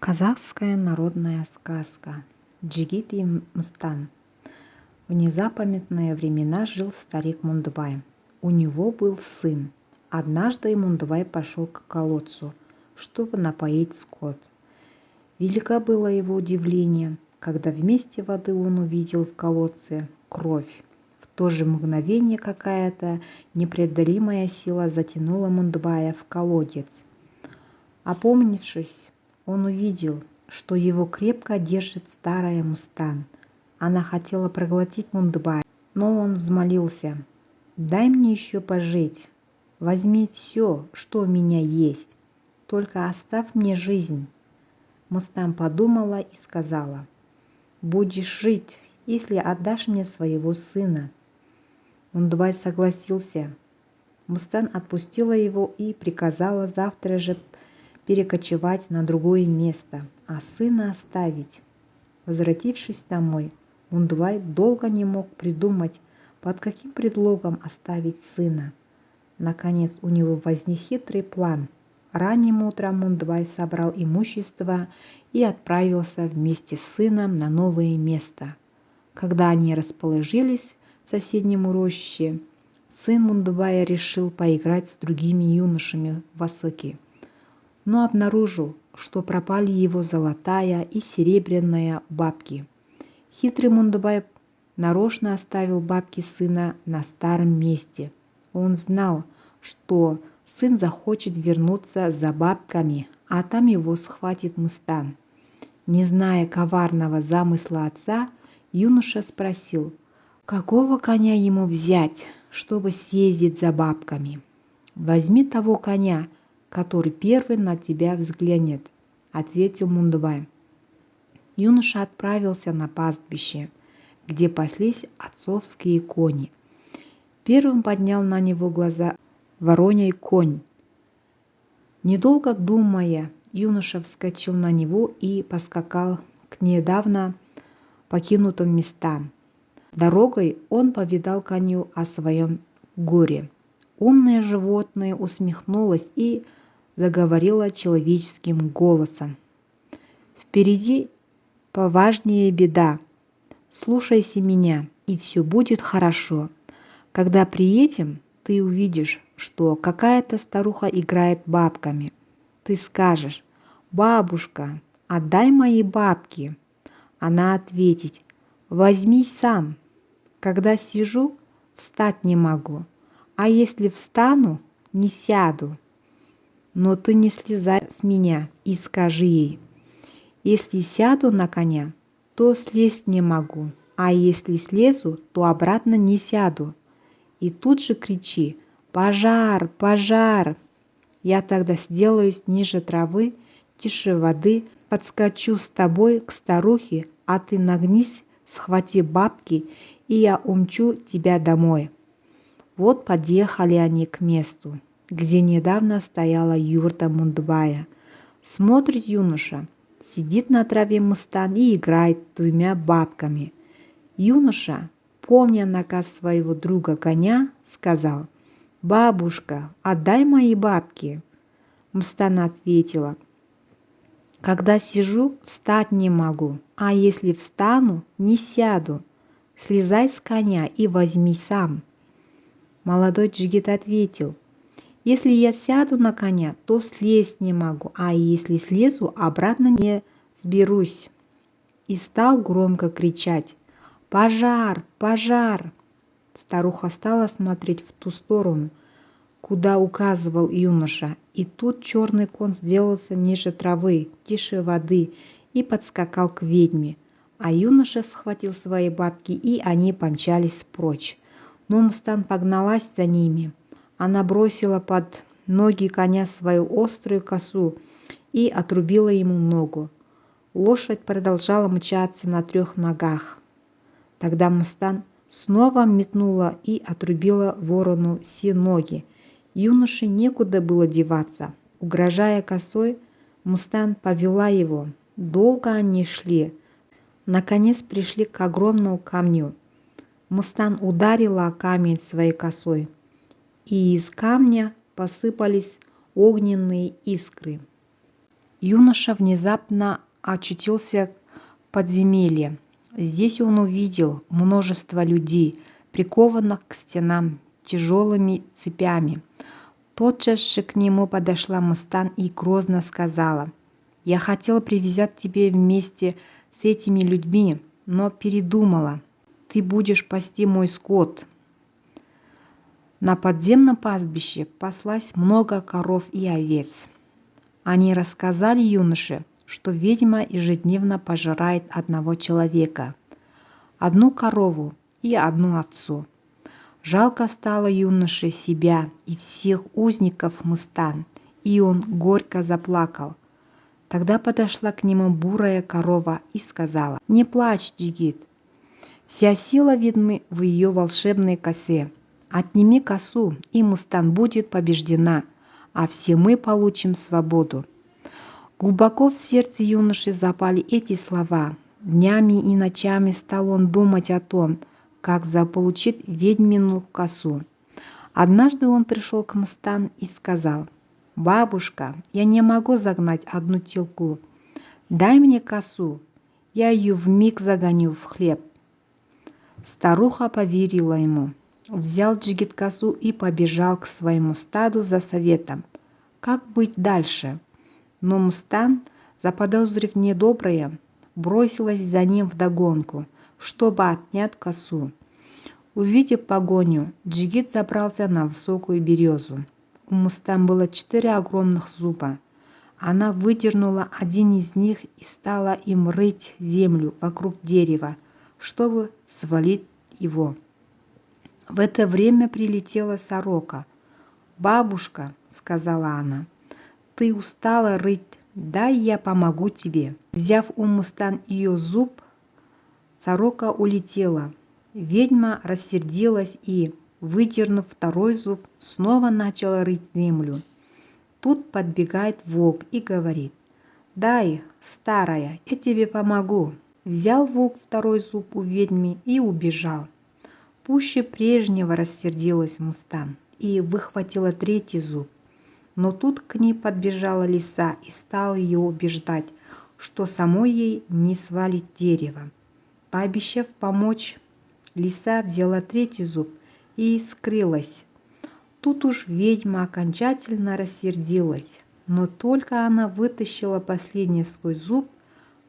Казахская народная сказка «Джигит и Мстан». В незапамятные времена жил старик Мундбай. У него был сын. Однажды Мундбай пошел к колодцу, чтобы напоить скот. Велико было его удивление, когда вместе воды он увидел в колодце кровь. В то же мгновение какая-то непреодолимая сила затянула Мундбая в колодец. Опомнившись, он увидел, что его крепко держит старая Мстан. Она хотела проглотить Мундбая, но он взмолился: «Дай мне еще пожить, возьми все, что у меня есть, только оставь мне жизнь». Мстан подумала и сказала: «Будешь жить, если отдашь мне своего сына». Мундбай согласился. Мстан отпустила его и приказала завтра же перекочевать на другое место, а сына оставить. Возвратившись домой, Мундбай долго не мог придумать, под каким предлогом оставить сына. Наконец у него возник хитрый план. Ранним утром Мундбай собрал имущество и отправился вместе с сыном на новое место. Когда они расположились в соседнем роще, сын Мундбая решил поиграть с другими юношами в осыки, но обнаружил, что пропали его золотая и серебряная бабки. Хитрый Мундбай нарочно оставил бабки сына на старом месте. Он знал, что сын захочет вернуться за бабками, а там его схватит Мстан. Не зная коварного замысла отца, юноша спросил, какого коня ему взять, чтобы съездить за бабками. «Возьми того коня, который первый на тебя взглянет», — ответил Мундбай. Юноша отправился на пастбище, где паслись отцовские кони. Первым поднял на него глаза вороний конь. Недолго думая, юноша вскочил на него и поскакал к недавно покинутым местам. Дорогой он повидал коню о своем горе. Умное животное усмехнулось и заговорила человеческим голосом: «Впереди поважнее беда. Слушайся меня, и все будет хорошо. Когда приедем, ты увидишь, что какая-то старуха играет бабками. Ты скажешь: бабушка, отдай мои бабки. Она ответит: возьми сам. Когда сижу, встать не могу, а если встану, не сяду. Но ты не слезай с меня и скажи ей: если сяду на коня, то слезть не могу, а если слезу, то обратно не сяду. И тут же кричи: пожар, пожар. Я тогда сделаюсь ниже травы, тише воды, подскочу с тобой к старухе, а ты нагнись, схвати бабки, и я умчу тебя домой». Вот подъехали они к месту, где недавно стояла юрта Мундбая. Смотрит юноша, сидит на траве Мстан и играет двумя бабками. Юноша, помня наказ своего друга коня, сказал: «Бабушка, отдай мои бабки». Мстан ответила: «Когда сижу, встать не могу, а если встану, не сяду. Слезай с коня и возьми сам». Молодой джигит ответил: «Если я сяду на коня, то слезть не могу, а если слезу, обратно не сберусь». И стал громко кричать: «Пожар! Пожар!». Старуха стала смотреть в ту сторону, куда указывал юноша, и тут черный конь сделался ниже травы, тише воды и подскакал к ведьме, а юноша схватил свои бабки, и они помчались прочь. Но Мстан погналась за ними. Она бросила под ноги коня свою острую косу и отрубила ему ногу. Лошадь продолжала мчаться на 3 ногах. Тогда Мстан снова метнула и отрубила ворону все ноги. Юноше некуда было деваться. Угрожая косой, Мстан повела его. Долго они шли. Наконец пришли к огромному камню. Мстан ударила о камень своей косой, и из камня посыпались огненные искры. Юноша внезапно очутился в подземелье. Здесь он увидел множество людей, прикованных к стенам тяжелыми цепями. Тотчас же к нему подошла Мустан и грозно сказала: «Я хотела привязать тебя вместе с этими людьми, но передумала. Ты будешь пасти мой скот». На подземном пастбище паслось много коров и овец. Они рассказали юноше, что ведьма ежедневно пожирает одного человека, одну корову и одну овцу. Жалко стало юноше себя и всех узников Мустан, и он горько заплакал. Тогда подошла к нему бурая корова и сказала: «Не плачь, Джигит, вся сила ведьмы в ее волшебной косе. Отними косу, и Мустан будет побеждена, а все мы получим свободу». Глубоко в сердце юноши запали эти слова. Днями и ночами стал он думать о том, как заполучить ведьмину косу. Однажды он пришел к Мустан и сказал: «Бабушка, я не могу загнать одну телку. Дай мне косу, я ее вмиг загоню в хлеб». Старуха поверила ему. Взял Джигит косу и побежал к своему стаду за советом, как быть дальше. Но Мустан, заподозрив недоброе, бросилась за ним вдогонку, чтобы отнять косу. Увидев погоню, Джигит забрался на высокую березу. У Мустан было 4 огромных зуба. Она выдернула один из них и стала им рыть землю вокруг дерева, чтобы свалить его. В это время прилетела сорока. «Бабушка», — сказала она, — «ты устала рыть, дай я помогу тебе». Взяв у Мустан ее зуб, сорока улетела. Ведьма рассердилась и, выдернув второй зуб, снова начала рыть землю. Тут подбегает волк и говорит: «Дай, старая, я тебе помогу». Взял волк второй зуб у ведьмы и убежал. Пуще прежнего рассердилась Мустан и выхватила третий зуб. Но тут к ней подбежала лиса и стала ее убеждать, что самой ей не свалить дерево. Пообещав помочь, лиса взяла третий зуб и скрылась. Тут уж ведьма окончательно рассердилась, но только она вытащила последний свой зуб,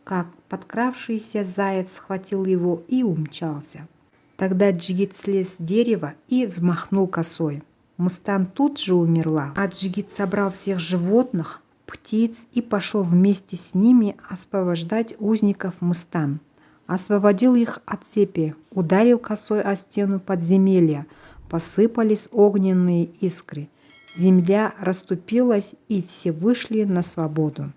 как подкравшийся заяц схватил его и умчался. Тогда Джигит слез с дерева и взмахнул косой. Мустан тут же умерла, а Джигит собрал всех животных, птиц и пошел вместе с ними освобождать узников Мустан. Освободил их от цепи, ударил косой о стену подземелья, посыпались огненные искры. Земля расступилась, и все вышли на свободу.